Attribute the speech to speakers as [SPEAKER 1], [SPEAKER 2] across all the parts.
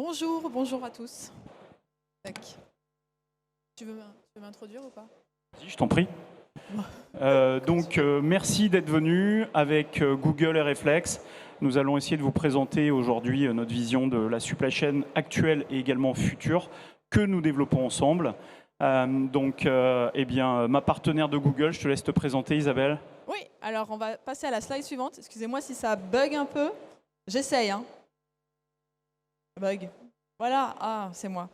[SPEAKER 1] Bonjour à tous. Tac. Tu veux m'introduire ou pas?
[SPEAKER 2] Si, je t'en prie. Merci d'être venu avec Google et Reflex. Nous allons essayer de vous présenter aujourd'hui notre vision de la supply chain actuelle et également future que nous développons ensemble. Ma partenaire de Google, je te laisse te présenter, Isabelle.
[SPEAKER 1] Oui, alors on va passer à la slide suivante. Excusez-moi si ça bug un peu. J'essaye, hein. Bug. Voilà, c'est moi.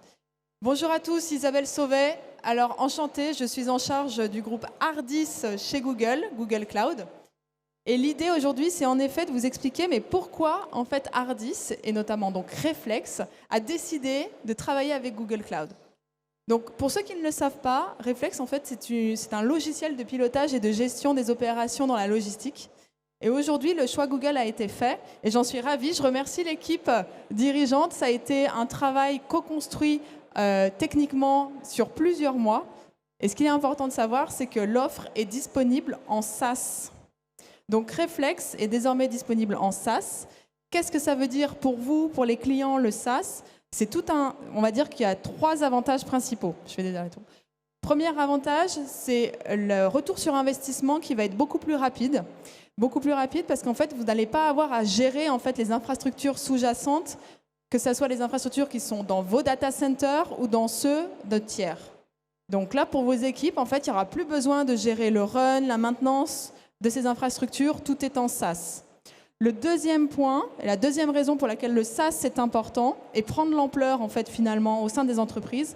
[SPEAKER 1] Bonjour à tous, Isabelle Sauvet. Alors, enchantée, je suis en charge du groupe Ardis chez Google, Google Cloud. Et l'idée aujourd'hui, c'est en effet de vous expliquer mais pourquoi en fait Ardis, et notamment donc Reflex, a décidé de travailler avec Google Cloud. Donc, pour ceux qui ne le savent pas, Reflex, en fait, c'est un logiciel de pilotage et de gestion des opérations dans la logistique. Et aujourd'hui, le choix Google a été fait et j'en suis ravie. Je remercie l'équipe dirigeante. Ça a été un travail co-construit techniquement sur plusieurs mois. Et ce qui est important de savoir, c'est que l'offre est disponible en SaaS. Donc, Reflex est désormais disponible en SaaS. Qu'est-ce que ça veut dire pour vous, pour les clients, le SaaS? On va dire qu'il y a 3 avantages principaux. Je fais des allers-retours. Premier avantage, c'est le retour sur investissement qui va être beaucoup plus rapide. Beaucoup plus rapide parce qu'en fait, vous n'allez pas avoir à gérer en fait, les infrastructures sous-jacentes, que ce soit les infrastructures qui sont dans vos data centers ou dans ceux de tiers. Donc là, pour vos équipes, en fait, il n'y aura plus besoin de gérer le run, la maintenance de ces infrastructures, tout est en SaaS. Le deuxième point, et la deuxième raison pour laquelle le SaaS est important et prendre l'ampleur en fait, finalement au sein des entreprises,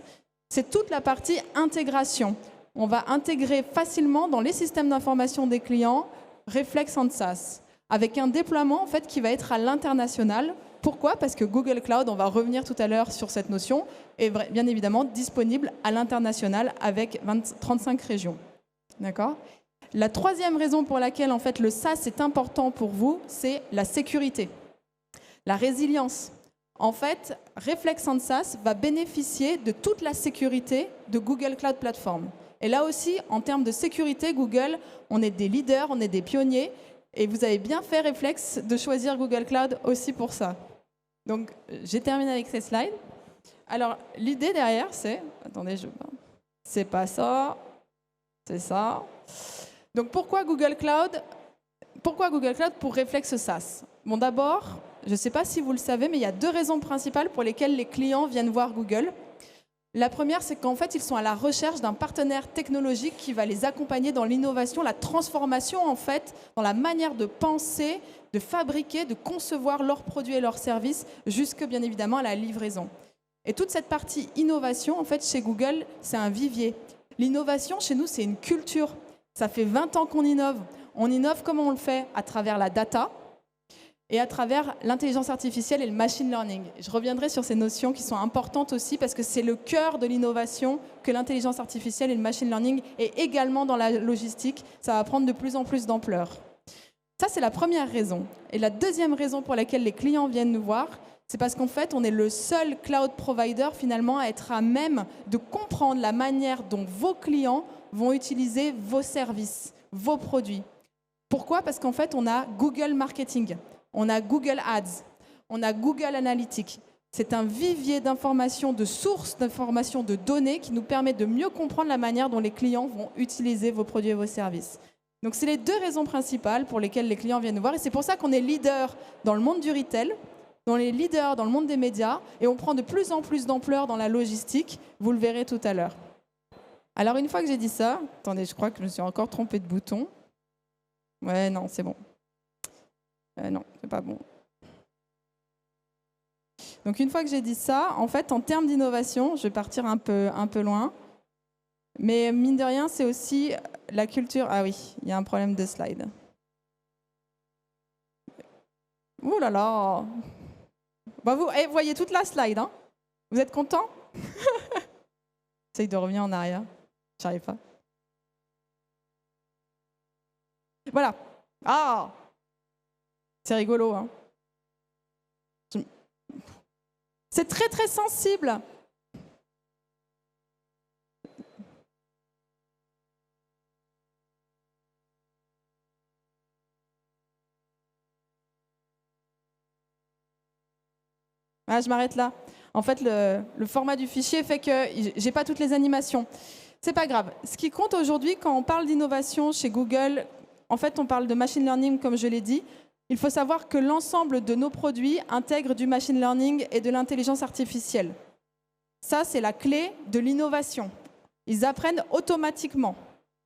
[SPEAKER 1] c'est toute la partie intégration. On va intégrer facilement dans les systèmes d'information des clients Reflex en SaaS, avec un déploiement en fait, qui va être à l'international. Pourquoi? Parce que Google Cloud, on va revenir tout à l'heure sur cette notion, est bien évidemment disponible à l'international avec 35 régions. D'accord? La troisième raison pour laquelle en fait, le SaaS est important pour vous, c'est la sécurité, la résilience. En fait, Reflex en SaaS va bénéficier de toute la sécurité de Google Cloud Platform. Et là aussi, en termes de sécurité, Google, on est des leaders, on est des pionniers. Et vous avez bien fait, Reflex, de choisir Google Cloud aussi pour ça. Donc, j'ai terminé avec ces slides. Alors, l'idée derrière, c'est... Attendez, c'est pas ça. C'est ça. Donc, pourquoi Google Cloud? Pourquoi Google Cloud pour Reflex SaaS? Bon, d'abord, je ne sais pas si vous le savez, mais il y a 2 raisons principales pour lesquelles les clients viennent voir Google. La première, c'est qu'en fait, ils sont à la recherche d'un partenaire technologique qui va les accompagner dans l'innovation, la transformation, en fait, dans la manière de penser, de fabriquer, de concevoir leurs produits et leurs services, jusque, bien évidemment, à la livraison. Et toute cette partie innovation, en fait, chez Google, c'est un vivier. L'innovation, chez nous, c'est une culture. Ça fait 20 ans qu'on innove. On innove comment on le fait? À travers la data et à travers l'intelligence artificielle et le machine learning. Je reviendrai sur ces notions qui sont importantes aussi parce que c'est le cœur de l'innovation que l'intelligence artificielle et le machine learning et également dans la logistique, ça va prendre de plus en plus d'ampleur. Ça, c'est la première raison. Et la deuxième raison pour laquelle les clients viennent nous voir, c'est parce qu'en fait, on est le seul cloud provider finalement à être à même de comprendre la manière dont vos clients vont utiliser vos services, vos produits. Pourquoi? Parce qu'en fait, on a Google Marketing. On a Google Ads, on a Google Analytics. C'est un vivier d'informations, de sources d'informations, de données qui nous permet de mieux comprendre la manière dont les clients vont utiliser vos produits et vos services. Donc, c'est les 2 raisons principales pour lesquelles les clients viennent nous voir. Et c'est pour ça qu'on est leader dans le monde du retail, on est leader dans le monde des médias et on prend de plus en plus d'ampleur dans la logistique. Vous le verrez tout à l'heure. Alors, une fois que j'ai dit ça, attendez, je crois que je me suis encore trompée de bouton. Ouais, non, c'est bon. Non, c'est pas bon. Donc une fois que j'ai dit ça, en fait, en termes d'innovation, je vais partir un peu loin. Mais mine de rien, c'est aussi la culture. Ah oui, il y a un problème de slide. Ouh là là. Bah vous voyez toute la slide, hein? Vous êtes content? J'essaye de revenir en arrière. J'arrive pas. Voilà. Ah! C'est rigolo, hein. C'est très, très sensible. Voilà, je m'arrête là. En fait, le format du fichier fait que j'ai pas toutes les animations. C'est pas grave. Ce qui compte aujourd'hui, quand on parle d'innovation chez Google, en fait, on parle de machine learning, comme je l'ai dit. Il faut savoir que l'ensemble de nos produits intègre du machine learning et de l'intelligence artificielle. Ça, c'est la clé de l'innovation. Ils apprennent automatiquement.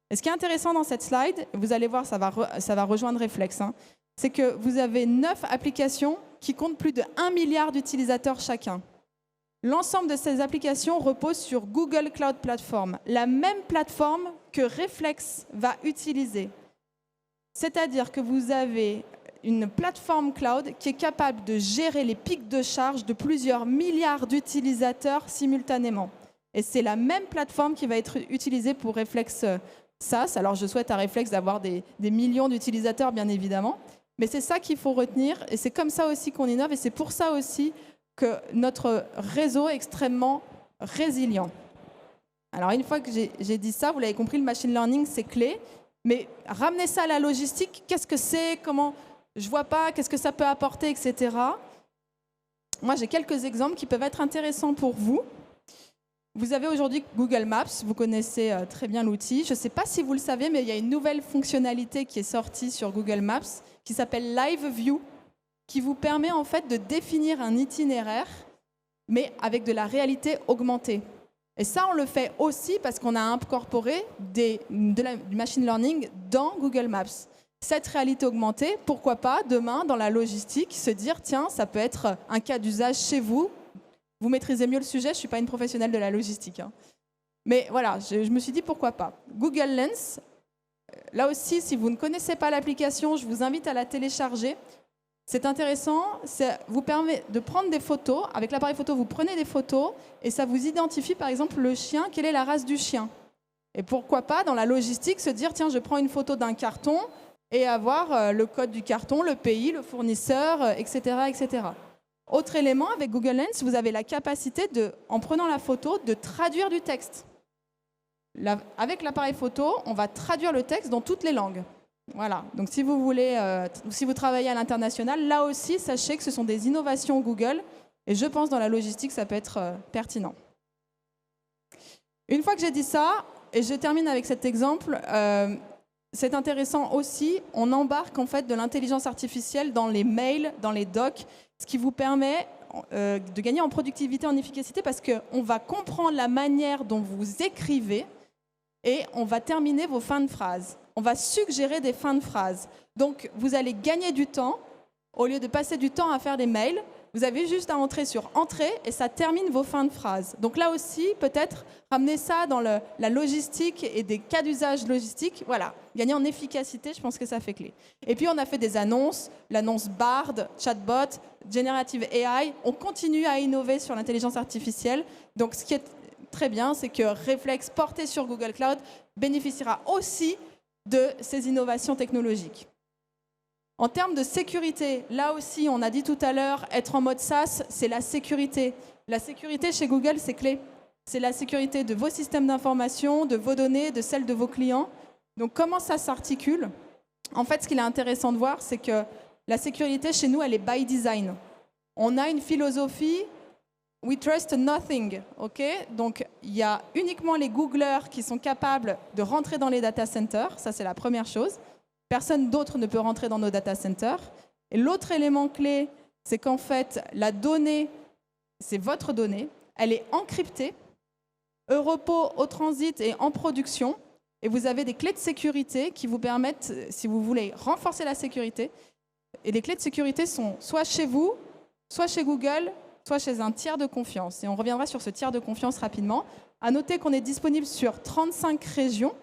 [SPEAKER 1] Et ce qui est intéressant dans cette slide, vous allez voir, ça va rejoindre Reflex, hein, c'est que vous avez 9 applications qui comptent plus de 1 milliard d'utilisateurs chacun. L'ensemble de ces applications repose sur Google Cloud Platform, la même plateforme que Reflex va utiliser. C'est-à-dire que vous avez une plateforme cloud qui est capable de gérer les pics de charge de plusieurs milliards d'utilisateurs simultanément. Et c'est la même plateforme qui va être utilisée pour Reflex SaaS. Alors je souhaite à Reflex d'avoir des millions d'utilisateurs, bien évidemment. Mais c'est ça qu'il faut retenir. Et c'est comme ça aussi qu'on innove. Et c'est pour ça aussi que notre réseau est extrêmement résilient. Alors une fois que j'ai dit ça, vous l'avez compris, le machine learning, c'est clé. Mais ramener ça à la logistique, qu'est-ce que c'est? Comment? Je ne vois pas, qu'est-ce que ça peut apporter, etc. Moi, j'ai quelques exemples qui peuvent être intéressants pour vous. Vous avez aujourd'hui Google Maps, vous connaissez très bien l'outil. Je ne sais pas si vous le savez, mais il y a une nouvelle fonctionnalité qui est sortie sur Google Maps qui s'appelle Live View, qui vous permet en fait de définir un itinéraire, mais avec de la réalité augmentée. Et ça, on le fait aussi parce qu'on a incorporé du machine learning dans Google Maps. Cette réalité augmentée, pourquoi pas, demain, dans la logistique, se dire, tiens, ça peut être un cas d'usage chez vous. Vous maîtrisez mieux le sujet, je ne suis pas une professionnelle de la logistique. Hein. Mais voilà, je me suis dit, pourquoi pas. Google Lens, là aussi, si vous ne connaissez pas l'application, je vous invite à la télécharger. C'est intéressant, ça vous permet de prendre des photos. Avec l'appareil photo, vous prenez des photos et ça vous identifie, par exemple, le chien, quelle est la race du chien. Et pourquoi pas, dans la logistique, se dire, tiens, je prends une photo d'un carton et avoir le code du carton, le pays, le fournisseur, etc., etc. Autre élément, avec Google Lens, vous avez la capacité, en prenant la photo, de traduire du texte. Avec l'appareil photo, on va traduire le texte dans toutes les langues. Voilà. Donc si vous voulez, si vous travaillez à l'international, là aussi, sachez que ce sont des innovations Google. Et je pense dans la logistique, ça peut être pertinent. Une fois que j'ai dit ça, et je termine avec cet exemple, c'est intéressant aussi, on embarque en fait de l'intelligence artificielle dans les mails, dans les docs, ce qui vous permet de gagner en productivité, en efficacité, parce qu'on va comprendre la manière dont vous écrivez et on va terminer vos fins de phrases. On va suggérer des fins de phrases. Donc, vous allez gagner du temps. Au lieu de passer du temps à faire des mails, vous avez juste à entrer sur Entrée et ça termine vos fins de phrases. Donc là aussi, peut-être, ramener ça dans la logistique et des cas d'usage logistique. Voilà, gagner en efficacité, je pense que ça fait clé. Et puis, on a fait des annonces, l'annonce Bard, Chatbot, Generative AI. On continue à innover sur l'intelligence artificielle. Donc, ce qui est très bien, c'est que Reflex, porté sur Google Cloud, bénéficiera aussi de ces innovations technologiques. En termes de sécurité, là aussi, on a dit tout à l'heure, être en mode SaaS, c'est la sécurité. La sécurité chez Google, c'est clé. C'est la sécurité de vos systèmes d'information, de vos données, de celles de vos clients. Donc, comment ça s'articule? En fait, ce qu'il est intéressant de voir, c'est que la sécurité, chez nous, elle est by design. On a une philosophie « we trust nothing ». Donc, il y a uniquement les Googlers qui sont capables de rentrer dans les data centers. Ça, c'est la première chose. Personne d'autre ne peut rentrer dans nos data centers. Et l'autre élément clé, c'est qu'en fait, la donnée, c'est votre donnée, elle est encryptée, au repos, au transit et en production. Et vous avez des clés de sécurité qui vous permettent, si vous voulez renforcer la sécurité, et les clés de sécurité sont soit chez vous, soit chez Google, soit chez un tiers de confiance. Et on reviendra sur ce tiers de confiance rapidement. À noter qu'on est disponible sur 35 régions.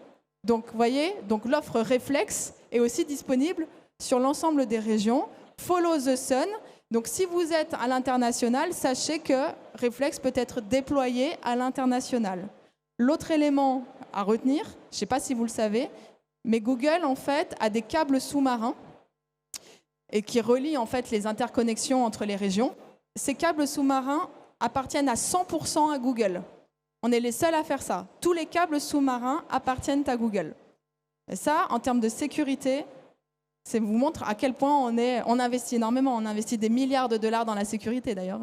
[SPEAKER 1] Donc, vous voyez, donc l'offre Reflex est aussi disponible sur l'ensemble des régions. Follow the sun. Donc, si vous êtes à l'international, sachez que Reflex peut être déployé à l'international. L'autre élément à retenir, je ne sais pas si vous le savez, mais Google, en fait, a des câbles sous-marins et qui relient, en fait, les interconnexions entre les régions. Ces câbles sous-marins appartiennent à 100% à Google. On est les seuls à faire ça. Tous les câbles sous-marins appartiennent à Google. Et ça, en termes de sécurité, ça vous montre à quel point on investit énormément. On investit des milliards de dollars dans la sécurité, d'ailleurs.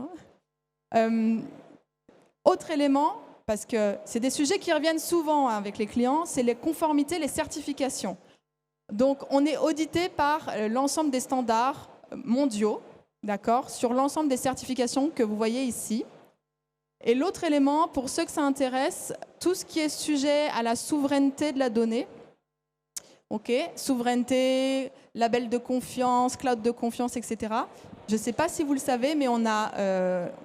[SPEAKER 1] Autre élément, parce que c'est des sujets qui reviennent souvent avec les clients, c'est les conformités, les certifications. Donc, on est audité par l'ensemble des standards mondiaux, d'accord, sur l'ensemble des certifications que vous voyez ici. Et l'autre élément, pour ceux que ça intéresse, tout ce qui est sujet à la souveraineté de la donnée, souveraineté, label de confiance, cloud de confiance, etc. Je ne sais pas si vous le savez, mais on a,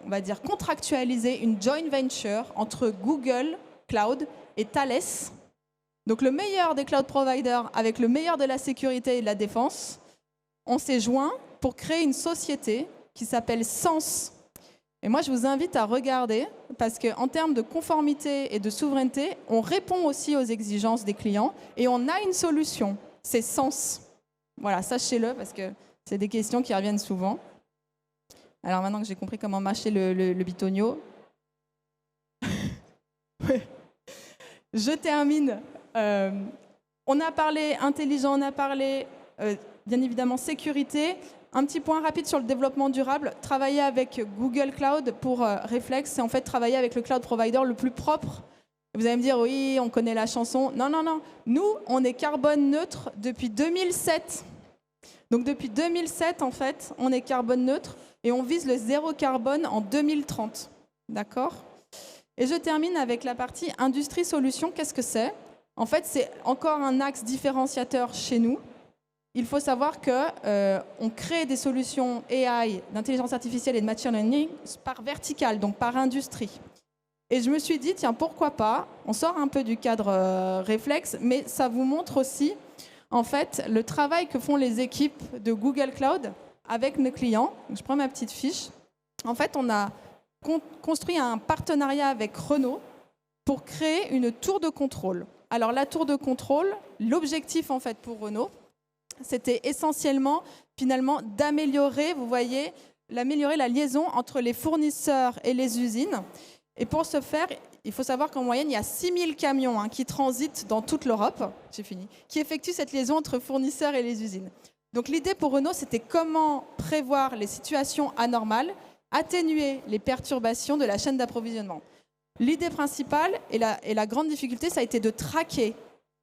[SPEAKER 1] on va dire, contractualisé une joint venture entre Google Cloud et Thales. Donc le meilleur des cloud providers avec le meilleur de la sécurité et de la défense, on s'est joints pour créer une société qui s'appelle Sens. Et moi, je vous invite à regarder, parce qu'en termes de conformité et de souveraineté, on répond aussi aux exigences des clients et on a une solution, c'est Sens. Voilà, sachez-le, parce que c'est des questions qui reviennent souvent. Alors maintenant que j'ai compris comment marcher le bitonio, je termine. On a parlé intelligent, on a parlé bien évidemment sécurité. Un petit point rapide sur le développement durable. Travailler avec Google Cloud pour Reflex, c'est en fait travailler avec le cloud provider le plus propre. Vous allez me dire, oui, on connaît la chanson. Non, non, non. Nous, on est carbone neutre depuis 2007. Donc depuis 2007, en fait, on est carbone neutre et on vise le zéro carbone en 2030. D'accord ? Et je termine avec la partie industrie solutions. Qu'est-ce que c'est ? En fait, c'est encore un axe différenciateur chez nous. Il faut savoir qu'on crée des solutions AI, d'intelligence artificielle et de machine learning par verticale, donc par industrie. Et je me suis dit, tiens, pourquoi pas ? On sort un peu du cadre réflexe, mais ça vous montre aussi, en fait, le travail que font les équipes de Google Cloud avec nos clients. Je prends ma petite fiche. En fait, on a construit un partenariat avec Renault pour créer une tour de contrôle. Alors, la tour de contrôle, l'objectif, en fait, pour Renault, c'était essentiellement, finalement, d'améliorer, vous voyez, d'améliorer la liaison entre les fournisseurs et les usines. Et pour ce faire, il faut savoir qu'en moyenne, il y a 6000 camions qui transitent dans toute l'Europe, j'ai fini, qui effectuent cette liaison entre fournisseurs et les usines. Donc l'idée pour Renault, c'était comment prévoir les situations anormales, atténuer les perturbations de la chaîne d'approvisionnement. L'idée principale et la grande difficulté, ça a été de traquer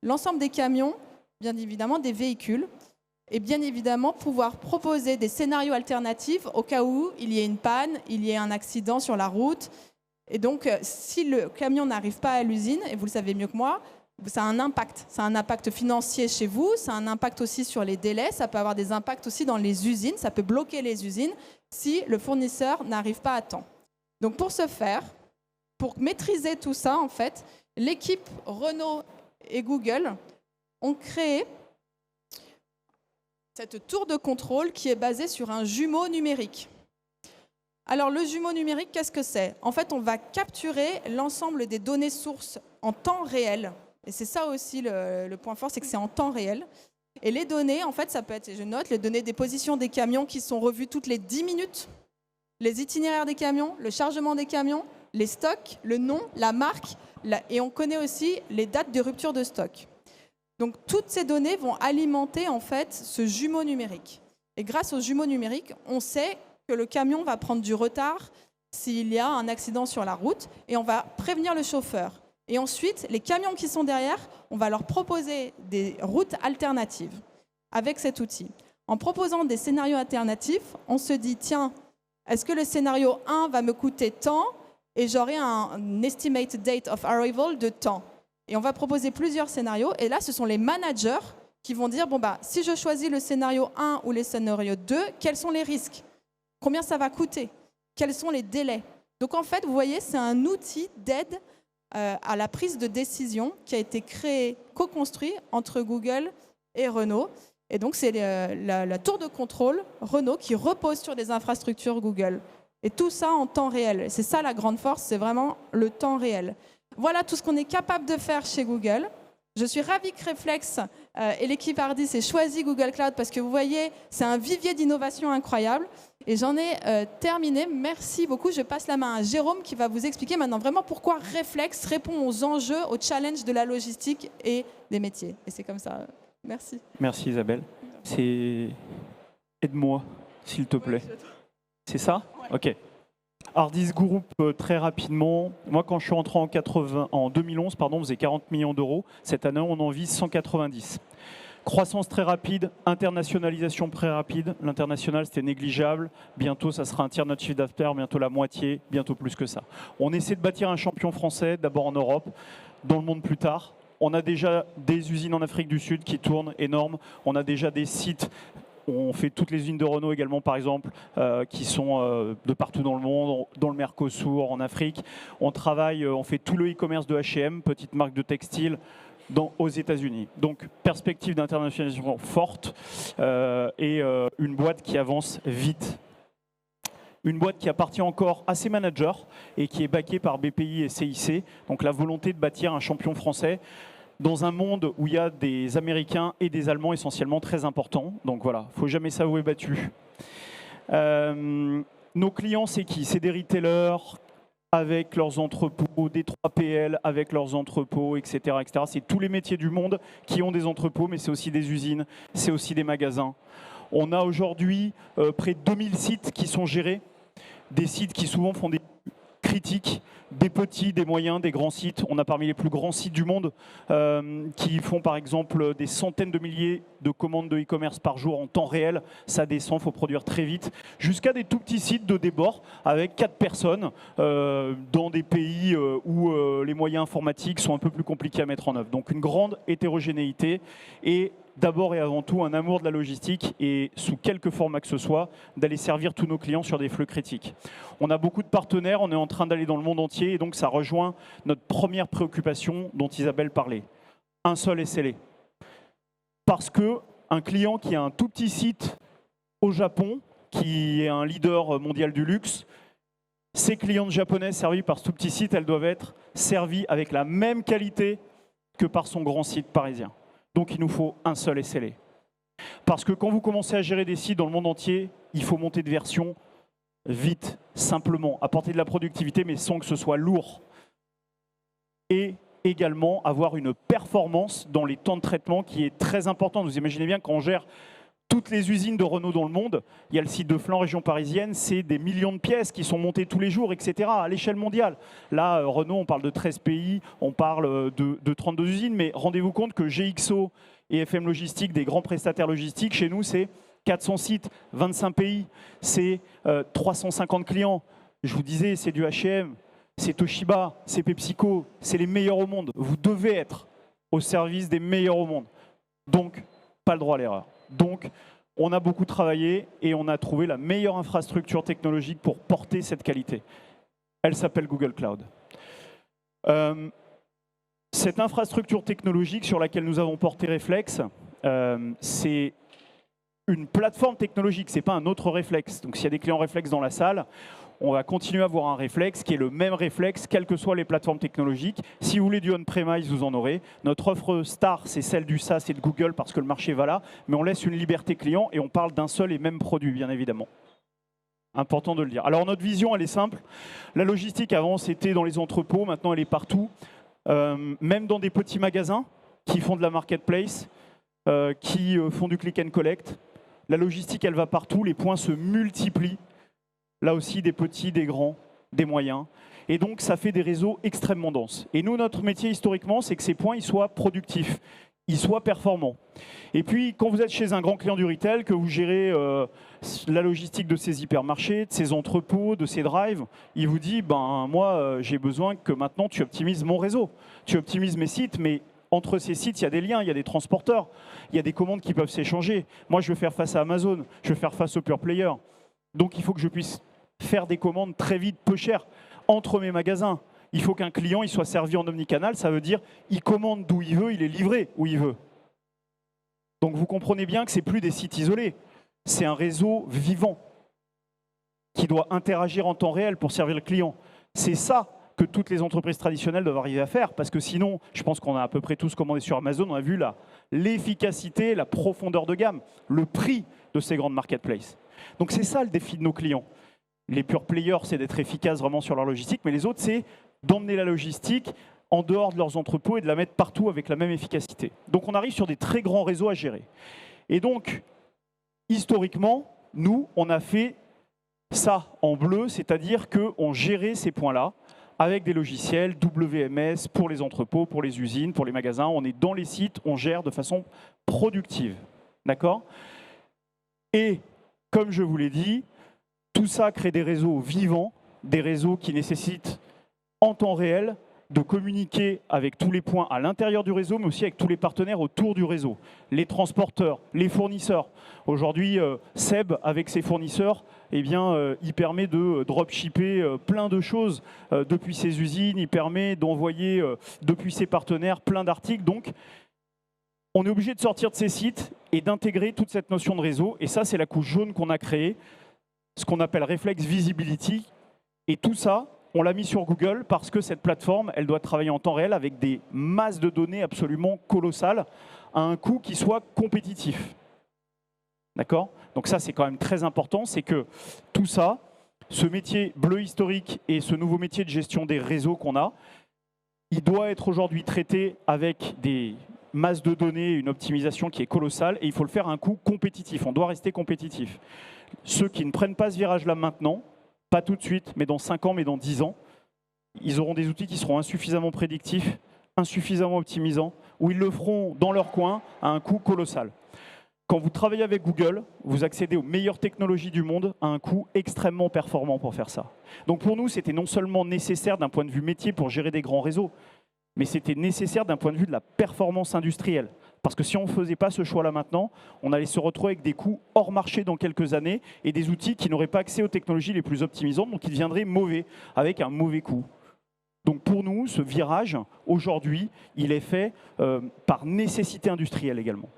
[SPEAKER 1] l'ensemble des camions, bien évidemment des véhicules, et bien évidemment pouvoir proposer des scénarios alternatifs au cas où il y ait une panne, il y ait un accident sur la route. Et donc, si le camion n'arrive pas à l'usine, et vous le savez mieux que moi, ça a un impact. Ça a un impact financier chez vous, ça a un impact aussi sur les délais, ça peut avoir des impacts aussi dans les usines, ça peut bloquer les usines si le fournisseur n'arrive pas à temps. Donc, pour ce faire, pour maîtriser tout ça, en fait, l'équipe Renault et Google ont créé cette tour de contrôle qui est basée sur un jumeau numérique. Alors, le jumeau numérique, qu'est-ce que c'est ? En fait, on va capturer l'ensemble des données sources en temps réel. Et c'est ça aussi le point fort, c'est que c'est en temps réel. Et les données, en fait, ça peut être, je note, les données des positions des camions qui sont revues toutes les 10 minutes, les itinéraires des camions, le chargement des camions, les stocks, le nom, la marque, et on connaît aussi les dates de rupture de stock. Donc, toutes ces données vont alimenter, en fait, ce jumeau numérique. Et grâce au jumeau numérique, on sait que le camion va prendre du retard s'il y a un accident sur la route et on va prévenir le chauffeur. Et ensuite, les camions qui sont derrière, on va leur proposer des routes alternatives avec cet outil. En proposant des scénarios alternatifs, on se dit, tiens, est-ce que le scénario 1 va me coûter tant et j'aurai un estimated date of arrival de temps. Et on va proposer plusieurs scénarios et là, ce sont les managers qui vont dire, bon, si je choisis le scénario 1 ou le scénario 2, quels sont les risques ? Combien ça va coûter ? Quels sont les délais ? Donc en fait, vous voyez, c'est un outil d'aide à la prise de décision qui a été créé, co-construit entre Google et Renault. Et donc c'est la tour de contrôle Renault qui repose sur des infrastructures Google. Et tout ça en temps réel. C'est ça la grande force, c'est vraiment le temps réel. Voilà tout ce qu'on est capable de faire chez Google. Je suis ravie que Reflex et l'équipe Hardis aient choisi Google Cloud parce que vous voyez, c'est un vivier d'innovation incroyable. Et j'en ai terminé. Merci beaucoup. Je passe la main à Jérôme qui va vous expliquer maintenant vraiment pourquoi Reflex répond aux enjeux, aux challenges de la logistique et des métiers. Et c'est comme ça. Merci.
[SPEAKER 2] Merci Isabelle. C'est... Aide-moi, s'il te plaît. C'est ça ? Ok. Hardis Group, très rapidement. Moi, quand je suis rentré en 2011, on faisait 40 millions d'euros. Cette année, on en vise 190. Croissance très rapide, internationalisation très rapide. L'international, c'était négligeable. Bientôt, ça sera un tiers de notre chiffre d'affaires, bientôt la moitié, bientôt plus que ça. On essaie de bâtir un champion français, d'abord en Europe, dans le monde plus tard. On a déjà des usines en Afrique du Sud qui tournent énormes. On a déjà des sites. On fait toutes les usines de Renault également, par exemple, qui sont de partout dans le monde, dans le Mercosur, en Afrique. On travaille, on fait tout le e-commerce de H&M, petite marque de textile, aux États-Unis. Donc, perspective d'internationalisation forte et une boîte qui avance vite. Une boîte qui appartient encore à ses managers et qui est backée par BPI et CIC. Donc, la volonté de bâtir un champion français dans un monde où il y a des Américains et des Allemands essentiellement très importants. Donc voilà, il ne faut jamais s'avouer battu. Nos clients, c'est qui? C'est des retailers avec leurs entrepôts, des 3PL avec leurs entrepôts, etc. etc. C'est tous les métiers du monde qui ont des entrepôts, mais c'est aussi des usines, c'est aussi des magasins. On a aujourd'hui près de 2000 sites qui sont gérés, des sites qui souvent font des critiques, des petits, des moyens, des grands sites. On a parmi les plus grands sites du monde qui font par exemple des centaines de milliers de commandes de e-commerce par jour en temps réel. Ça descend, il faut produire très vite. Jusqu'à des tout petits sites de débord avec 4 personnes dans des pays où les moyens informatiques sont un peu plus compliqués à mettre en œuvre. Donc une grande hétérogénéité et d'abord et avant tout un amour de la logistique et sous quelque forme que ce soit, d'aller servir tous nos clients sur des flux critiques. On a beaucoup de partenaires, on est en train d'aller dans le monde entier et donc ça rejoint notre première préoccupation dont Isabelle parlait. Un seul SLA. Parce qu'un client qui a un tout petit site au Japon, qui est un leader mondial du luxe, ses clientes japonaises servies par ce tout petit site, elles doivent être servies avec la même qualité que par son grand site parisien. Donc il nous faut un seul SLA. Parce que quand vous commencez à gérer des sites dans le monde entier, il faut monter de version vite, simplement, apporter de la productivité, mais sans que ce soit lourd. Et également avoir une performance dans les temps de traitement qui est très importante. Vous imaginez bien qu'on gère toutes les usines de Renault dans le monde. Il y a le site de Flan, région parisienne, c'est des millions de pièces qui sont montées tous les jours, etc., à l'échelle mondiale. Là, Renault, on parle de 13 pays, on parle de 32 usines, mais rendez-vous compte que GXO et FM Logistique, des grands prestataires logistiques, chez nous, c'est 400 sites, 25 pays, c'est 350 clients. Je vous disais, c'est du H&M, c'est Toshiba, c'est PepsiCo, c'est les meilleurs au monde. Vous devez être au service des meilleurs au monde. Donc, pas le droit à l'erreur. Donc, on a beaucoup travaillé et on a trouvé la meilleure infrastructure technologique pour porter cette qualité. Elle s'appelle Google Cloud. Cette infrastructure technologique sur laquelle nous avons porté Reflex, c'est une plateforme technologique, ce n'est pas un autre Reflex. Donc, s'il y a des clients Reflex dans la salle, on va continuer à avoir un réflexe qui est le même réflexe, quelles que soient les plateformes technologiques. Si vous voulez du on-premise, vous en aurez. Notre offre star, c'est celle du SaaS et de Google parce que le marché va là, mais on laisse une liberté client et on parle d'un seul et même produit, bien évidemment. Important de le dire. Alors, notre vision, elle est simple. La logistique, avant, c'était dans les entrepôts. Maintenant, elle est partout. Même dans des petits magasins qui font de la marketplace, qui font du click and collect. La logistique, elle va partout. Les points se multiplient. Là aussi, des petits, des grands, des moyens. Et donc, ça fait des réseaux extrêmement denses. Et nous, notre métier, historiquement, c'est que ces points ils soient productifs, ils soient performants. Et puis, quand vous êtes chez un grand client du retail, que vous gérez la logistique de ses hypermarchés, de ses entrepôts, de ses drives, il vous dit, moi, j'ai besoin que maintenant, tu optimises mon réseau. Tu optimises mes sites, mais entre ces sites, il y a des liens, il y a des transporteurs, il y a des commandes qui peuvent s'échanger. Moi, je veux faire face à Amazon, je veux faire face aux pure players. Donc, il faut que je puisse faire des commandes très vite, peu chères, entre mes magasins. Il faut qu'un client il soit servi en omnicanal, ça veut dire il commande d'où il veut, il est livré où il veut. Donc vous comprenez bien que ce n'est plus des sites isolés, c'est un réseau vivant qui doit interagir en temps réel pour servir le client. C'est ça que toutes les entreprises traditionnelles doivent arriver à faire, parce que sinon, je pense qu'on a à peu près tous commandé sur Amazon, on a vu l'efficacité, la profondeur de gamme, le prix de ces grandes marketplaces. Donc c'est ça le défi de nos clients. Les pure players, c'est d'être efficaces vraiment sur leur logistique, mais les autres, c'est d'emmener la logistique en dehors de leurs entrepôts et de la mettre partout avec la même efficacité. Donc on arrive sur des très grands réseaux à gérer. Et donc, historiquement, nous, on a fait Ça, en bleu, c'est-à-dire qu'on gérait ces points-là avec des logiciels WMS pour les entrepôts, pour les usines, pour les magasins. On est dans les sites, on gère de façon productive. D'accord ? Et comme je vous l'ai dit, tout ça crée des réseaux vivants, des réseaux qui nécessitent en temps réel de communiquer avec tous les points à l'intérieur du réseau, mais aussi avec tous les partenaires autour du réseau. Les transporteurs, les fournisseurs. Aujourd'hui, Seb, avec ses fournisseurs, eh bien, il permet de dropshipper plein de choses depuis ses usines, il permet d'envoyer depuis ses partenaires plein d'articles. Donc, on est obligé de sortir de ces sites et d'intégrer toute cette notion de réseau. Et ça, c'est la couche jaune qu'on a créée, ce qu'on appelle Reflex Visibility. Et tout ça, on l'a mis sur Google parce que cette plateforme, elle doit travailler en temps réel avec des masses de données absolument colossales à un coût qui soit compétitif. D'accord ? Donc ça, c'est quand même très important, c'est que tout ça, ce métier bleu historique et ce nouveau métier de gestion des réseaux qu'on a, il doit être aujourd'hui traité avec des masses de données, une optimisation qui est colossale, et il faut le faire à un coût compétitif. On doit rester compétitif. Ceux qui ne prennent pas ce virage-là maintenant, pas tout de suite, mais dans 5 ans, mais dans 10 ans, ils auront des outils qui seront insuffisamment prédictifs, insuffisamment optimisants, ou ils le feront dans leur coin à un coût colossal. Quand vous travaillez avec Google, vous accédez aux meilleures technologies du monde à un coût extrêmement performant pour faire ça. Donc pour nous, c'était non seulement nécessaire d'un point de vue métier pour gérer des grands réseaux, mais c'était nécessaire d'un point de vue de la performance industrielle. Parce que si on ne faisait pas ce choix-là maintenant, on allait se retrouver avec des coûts hors marché dans quelques années et des outils qui n'auraient pas accès aux technologies les plus optimisantes, donc qui deviendraient mauvais, avec un mauvais coût. Donc pour nous, ce virage, aujourd'hui, il est fait par nécessité industrielle également.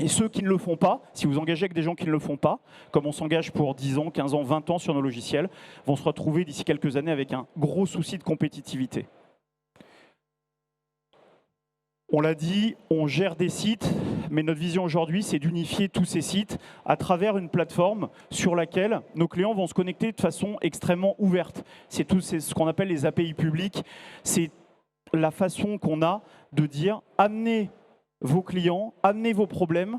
[SPEAKER 2] Et ceux qui ne le font pas, si vous engagez avec des gens qui ne le font pas, comme on s'engage pour 10 ans, 15 ans, 20 ans sur nos logiciels, vont se retrouver d'ici quelques années avec un gros souci de compétitivité. On l'a dit, on gère des sites, mais notre vision aujourd'hui, c'est d'unifier tous ces sites à travers une plateforme sur laquelle nos clients vont se connecter de façon extrêmement ouverte. C'est ce qu'on appelle les API publiques. C'est la façon qu'on a de dire « amenez vos clients, amenez vos problèmes »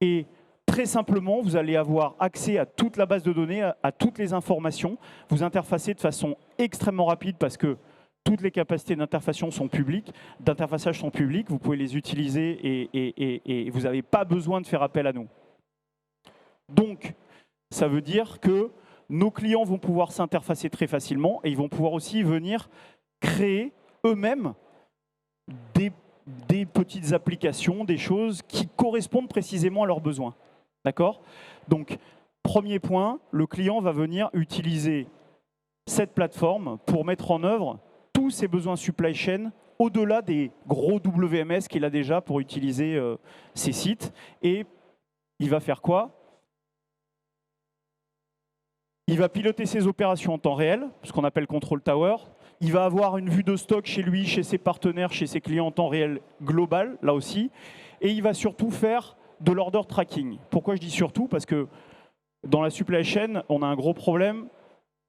[SPEAKER 2] et très simplement, vous allez avoir accès à toute la base de données, à toutes les informations. Vous interfacez de façon extrêmement rapide parce que toutes les capacités d'interfaçage sont publiques, vous pouvez les utiliser et vous n'avez pas besoin de faire appel à nous. Donc, ça veut dire que nos clients vont pouvoir s'interfacer très facilement et ils vont pouvoir aussi venir créer eux-mêmes des petites applications, des choses qui correspondent précisément à leurs besoins. D'accord ? Donc, premier point, le client va venir utiliser cette plateforme pour mettre en œuvre tous ses besoins supply chain au-delà des gros WMS qu'il a déjà pour utiliser ses sites. Et il va faire quoi ? Il va piloter ses opérations en temps réel, ce qu'on appelle Control Tower. Il va avoir une vue de stock chez lui, chez ses partenaires, chez ses clients en temps réel global, là aussi. Et il va surtout faire de l'order tracking. Pourquoi je dis surtout ? Parce que dans la supply chain, on a un gros problème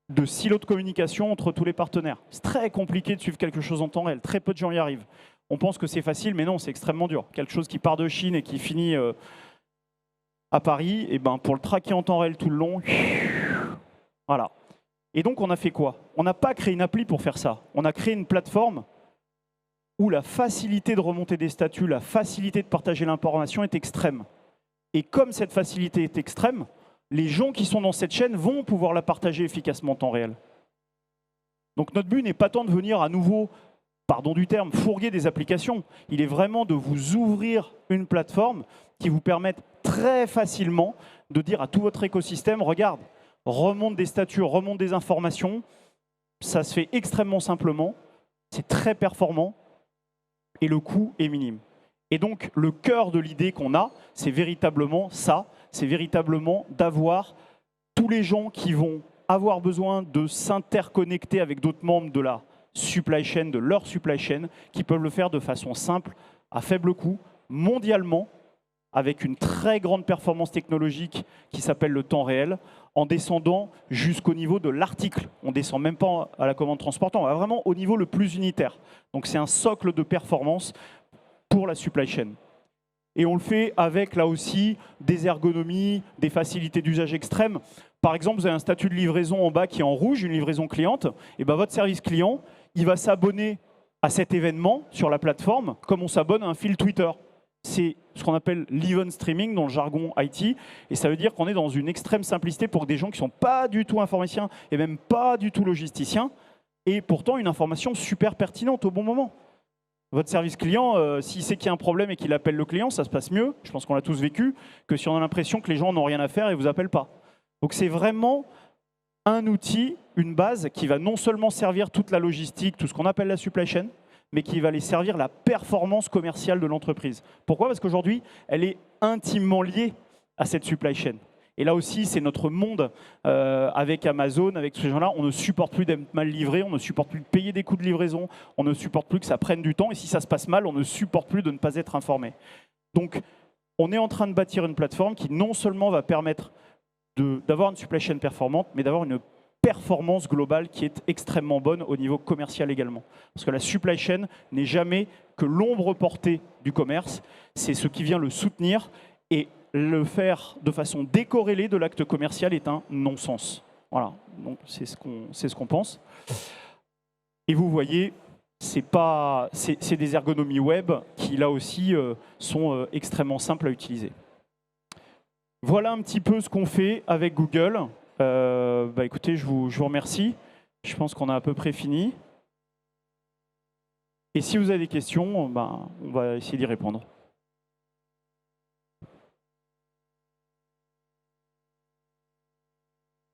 [SPEAKER 2] de silos de communication entre tous les partenaires. C'est très compliqué de suivre quelque chose en temps réel. Très peu de gens y arrivent. On pense que c'est facile, mais non, c'est extrêmement dur. Quelque chose qui part de Chine et qui finit à Paris, et ben, pour le traquer en temps réel tout le long, voilà. Et donc, on a fait quoi ? On n'a pas créé une appli pour faire ça. On a créé une plateforme où la facilité de remonter des statuts, la facilité de partager l'information est extrême. Et comme cette facilité est extrême, les gens qui sont dans cette chaîne vont pouvoir la partager efficacement en temps réel. Donc notre but n'est pas tant de venir à nouveau, pardon du terme, fourguer des applications. Il est vraiment de vous ouvrir une plateforme qui vous permette très facilement de dire à tout votre écosystème, regarde, remonte des statuts, remonte des informations. Ça se fait extrêmement simplement, c'est très performant et le coût est minime. Et donc le cœur de l'idée qu'on a, c'est véritablement ça. C'est véritablement d'avoir tous les gens qui vont avoir besoin de s'interconnecter avec d'autres membres de la supply chain, de leur supply chain, qui peuvent le faire de façon simple, à faible coût, mondialement, avec une très grande performance technologique qui s'appelle le temps réel, en descendant jusqu'au niveau de l'article. On ne descend même pas à la commande transportant, on va vraiment au niveau le plus unitaire. Donc c'est un socle de performance pour la supply chain. Et on le fait avec, là aussi, des ergonomies, des facilités d'usage extrêmes. par exemple, vous avez un statut de livraison en bas qui est en rouge, une livraison cliente, et ben votre service client, il va s'abonner à cet événement sur la plateforme comme on s'abonne à un fil Twitter. C'est ce qu'on appelle l'event streaming dans le jargon IT, et ça veut dire qu'on est dans une extrême simplicité pour des gens qui ne sont pas du tout informaticiens et même pas du tout logisticiens, et pourtant une information super pertinente au bon moment. Votre service client, s'il sait qu'il y a un problème et qu'il appelle le client, ça se passe mieux, je pense qu'on l'a tous vécu, que si on a l'impression que les gens n'ont rien à faire et ne vous appellent pas. Donc c'est vraiment un outil, une base qui va non seulement servir toute la logistique, tout ce qu'on appelle la supply chain, mais qui va aller servir la performance commerciale de l'entreprise. Pourquoi? Parce qu'aujourd'hui, elle est intimement liée à cette supply chain. Et là aussi, c'est notre monde avec Amazon, avec ces gens-là. On ne supporte plus d'être mal livré, on ne supporte plus de payer des coûts de livraison, on ne supporte plus que ça prenne du temps. Et si ça se passe mal, on ne supporte plus de ne pas être informé. Donc, on est en train de bâtir une plateforme qui non seulement va permettre d'avoir une supply chain performante, mais d'avoir une performance globale qui est extrêmement bonne au niveau commercial également. Parce que la supply chain n'est jamais que l'ombre portée du commerce, c'est ce qui vient le soutenir, et le faire de façon décorrélée de l'acte commercial est un non-sens. Voilà, donc c'est ce qu'on pense. Et vous voyez, c'est des ergonomies web qui là aussi sont extrêmement simples à utiliser. Voilà un petit peu ce qu'on fait avec Google. Écoutez, je vous remercie. Je pense qu'on a à peu près fini. Et si vous avez des questions, on va essayer d'y répondre.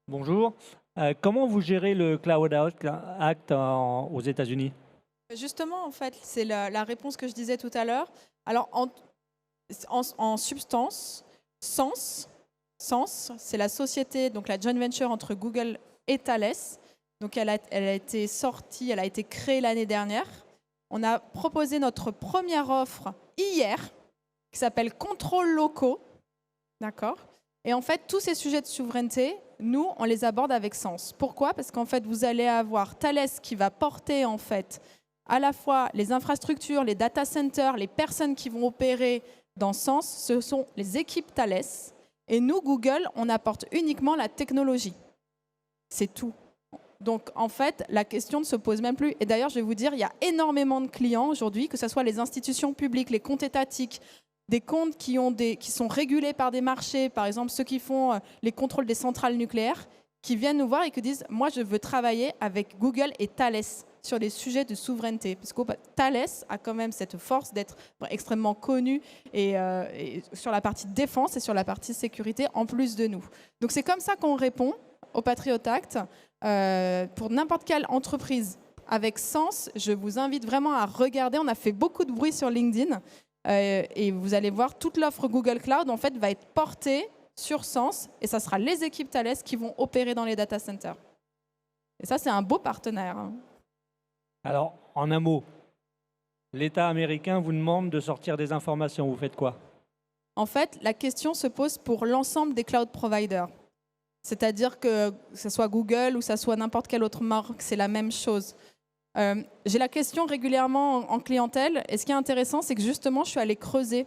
[SPEAKER 3] Bonjour. Comment vous gérez le Cloud Act aux États-Unis?
[SPEAKER 1] Justement, en fait, c'est la réponse que je disais tout à l'heure. Alors, en substance, Sens, c'est la société, donc la joint venture entre Google et Thales. Donc, elle a été sortie, elle a été créée l'année dernière. On a proposé notre première offre hier, qui s'appelle Contrôles locaux. D'accord? Et en fait, tous ces sujets de souveraineté, nous, on les aborde avec Sens. Pourquoi? Parce qu'en fait, vous allez avoir Thales qui va porter en fait à la fois les infrastructures, les data centers, les personnes qui vont opérer dans Sens, ce sont les équipes Thales. Et nous, Google, on apporte uniquement la technologie. C'est tout. Donc, en fait, la question ne se pose même plus. Et d'ailleurs, je vais vous dire, il y a énormément de clients aujourd'hui, que ce soit les institutions publiques, les comptes étatiques, des comptes qui sont régulés par des marchés, par exemple ceux qui font les contrôles des centrales nucléaires, qui viennent nous voir et qui disent « Moi, je veux travailler avec Google et Thales sur les sujets de souveraineté. » Parce que Thales a quand même cette force d'être extrêmement connu et sur la partie défense et sur la partie sécurité en plus de nous. Donc, c'est comme ça qu'on répond au Patriot Act. Pour n'importe quelle entreprise avec Sens, je vous invite vraiment à regarder. On a fait beaucoup de bruit sur LinkedIn. Et vous allez voir, toute l'offre Google Cloud en fait, va être portée sur Sens et ça sera les équipes Thales qui vont opérer dans les data centers. Et ça, c'est un beau partenaire.
[SPEAKER 3] Alors, en un mot, l'État américain vous demande de sortir des informations. Vous faites quoi?
[SPEAKER 1] En fait, la question se pose pour l'ensemble des cloud providers. C'est-à-dire que ce soit Google ou ce soit n'importe quelle autre marque, c'est la même chose. J'ai la question régulièrement en clientèle. Et ce qui est intéressant, c'est que justement, je suis allée creuser.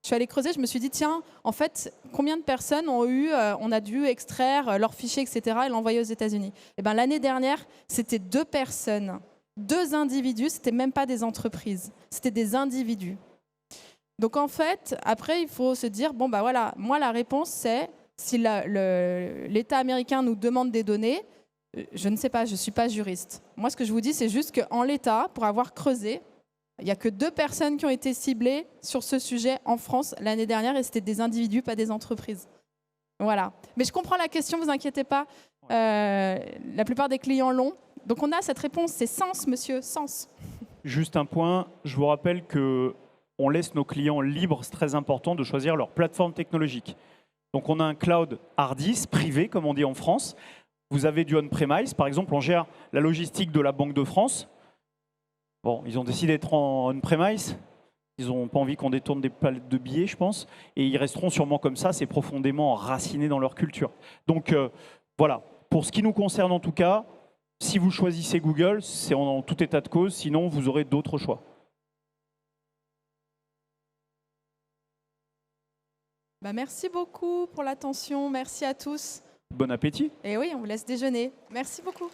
[SPEAKER 1] Je me suis dit, tiens, en fait, combien de personnes on a dû extraire leurs fichiers, etc., et l'envoyer aux États-Unis? Eh bien, l'année dernière, c'était 2 personnes, 2 individus, ce n'étaient même pas des entreprises, c'était des individus. Donc, en fait, après, il faut se dire, bon, bah voilà, moi, la réponse, c'est, si l'État américain nous demande des données, je ne sais pas, je ne suis pas juriste. Moi, ce que je vous dis, c'est juste qu'en l'état, pour avoir creusé, il n'y a que 2 personnes qui ont été ciblées sur ce sujet en France l'année dernière, et c'était des individus, pas des entreprises. Voilà. Mais je comprends la question, ne vous inquiétez pas. La plupart des clients l'ont. Donc on a cette réponse, c'est Sens, monsieur, Sens.
[SPEAKER 2] Juste un point, je vous rappelle qu'on laisse nos clients libres, c'est très important, de choisir leur plateforme technologique. Donc on a un cloud hardis, privé, comme on dit en France. Vous avez du on-premise, par exemple, on gère la logistique de la Banque de France. Bon, ils ont décidé d'être en on-premise. Ils n'ont pas envie qu'on détourne des palettes de billets, je pense. Et ils resteront sûrement comme ça, c'est profondément enraciné dans leur culture. Donc voilà, pour ce qui nous concerne en tout cas, si vous choisissez Google, c'est en tout état de cause, sinon vous aurez d'autres choix.
[SPEAKER 1] Merci beaucoup pour l'attention, merci à tous.
[SPEAKER 2] Bon appétit.
[SPEAKER 1] Et oui, on vous laisse déjeuner. Merci beaucoup.